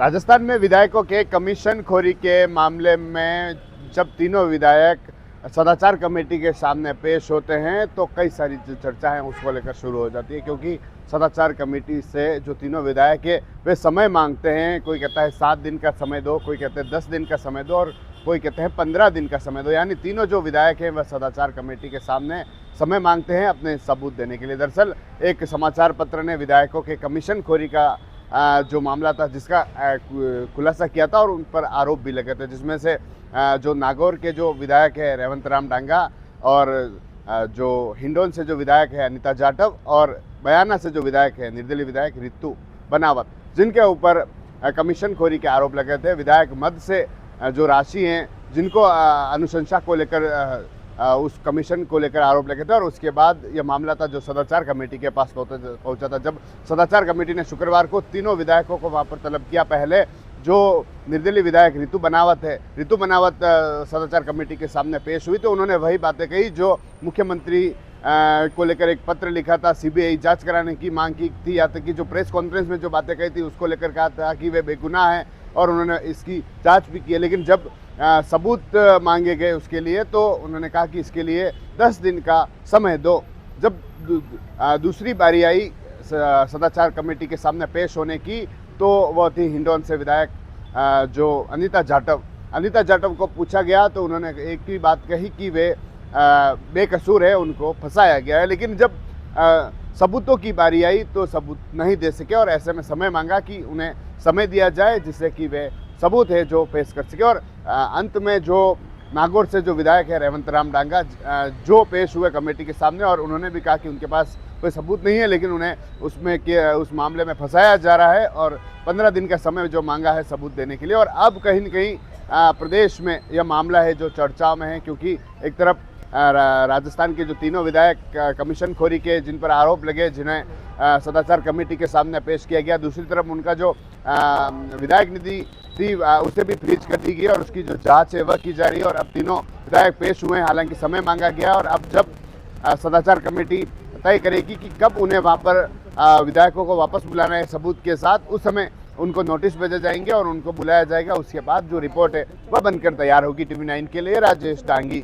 राजस्थान में विधायकों के कमीशन खोरी के मामले में जब तीनों विधायक सदाचार कमेटी के सामने पेश होते हैं तो कई सारी जो चर्चा है उसको लेकर शुरू हो जाती है, क्योंकि सदाचार कमेटी से जो तीनों विधायक है वे समय मांगते हैं। कोई कहता है 7 दिन का समय दो, कोई कहते हैं 10 दिन का समय दो और कोई कहते हैं 15 दिन का समय दो। यानी तीनों जो विधायक हैं वह सदाचार कमेटी के सामने समय मांगते हैं अपने सबूत देने के लिए। दरअसल एक समाचार पत्र ने विधायकों के कमीशन खोरी का जो मामला था जिसका खुलासा किया था और उन पर आरोप भी लगे थे, जिसमें से जो नागौर के जो विधायक है रेवंत राम डांगा और जो हिंडोन से जो विधायक है अनिता जाटव और बयाना से जो विधायक है निर्दलीय विधायक रितु बनावत, जिनके ऊपर कमीशन खोरी के आरोप लगे थे। विधायक मद से जो राशि हैं जिनको अनुशंसा को लेकर उस कमीशन को लेकर आरोप लगे थे और उसके बाद यह मामला था जो सदाचार कमेटी के पास पहुंचा था। जब सदाचार कमेटी ने शुक्रवार को तीनों विधायकों को वहां पर तलब किया, पहले जो निर्दलीय विधायक रितु बनावत है, रितु बनावत सदाचार कमेटी के सामने पेश हुई तो उन्होंने वही बातें कही जो मुख्यमंत्री को लेकर एक पत्र लिखा था, सीबीआई जांच कराने की मांग की थी, या तक कि जो प्रेस कॉन्फ्रेंस में जो बातें कही थी उसको लेकर कहा था कि वे बेगुनाह हैं और उन्होंने इसकी जांच भी की है। लेकिन जब सबूत मांगे गए उसके लिए तो उन्होंने कहा कि इसके लिए 10 दिन का समय दो। जब दूसरी बारी आई सदाचार कमेटी के सामने पेश होने की तो वह थी हिंडोन से विधायक जो अनिता जाटव को पूछा गया तो उन्होंने एक ही बात कही कि वे बेकसूर है, उनको फंसाया गया है। लेकिन जब सबूतों की बारी आई तो सबूत नहीं दे सके और ऐसे में समय मांगा कि उन्हें समय दिया जाए जिससे कि वे सबूत है जो पेश कर सके। और अंत में जो नागौर से जो विधायक है रेवंत राम डांगा जो पेश हुए कमेटी के सामने और उन्होंने भी कहा कि उनके पास कोई सबूत नहीं है, लेकिन उन्हें उस मामले में फंसाया जा रहा है और 15 दिन का समय जो मांगा है सबूत देने के लिए। और अब कहीं न कहीं प्रदेश में यह मामला है जो चर्चाओं में है, क्योंकि एक तरफ राजस्थान के जो तीनों विधायक कमीशन खोरी के जिन पर आरोप लगे, जिन्हें सदाचार कमेटी के सामने पेश किया गया, दूसरी तरफ उनका जो विधायक निधि थी उसे भी फ्रीज कर दी गई और उसकी जो जांच है वह की जा रही है। और अब तीनों विधायक पेश हुए हैं, हालांकि समय मांगा गया और अब जब सदाचार कमेटी तय करेगी कि कब उन्हें वहाँ पर विधायकों को वापस बुलाना है सबूत के साथ, उस समय उनको नोटिस भेजे जाएंगे और उनको बुलाया जाएगा। उसके बाद जो रिपोर्ट है वह बनकर तैयार होगी। TV9 के लिए राजेश डांगी।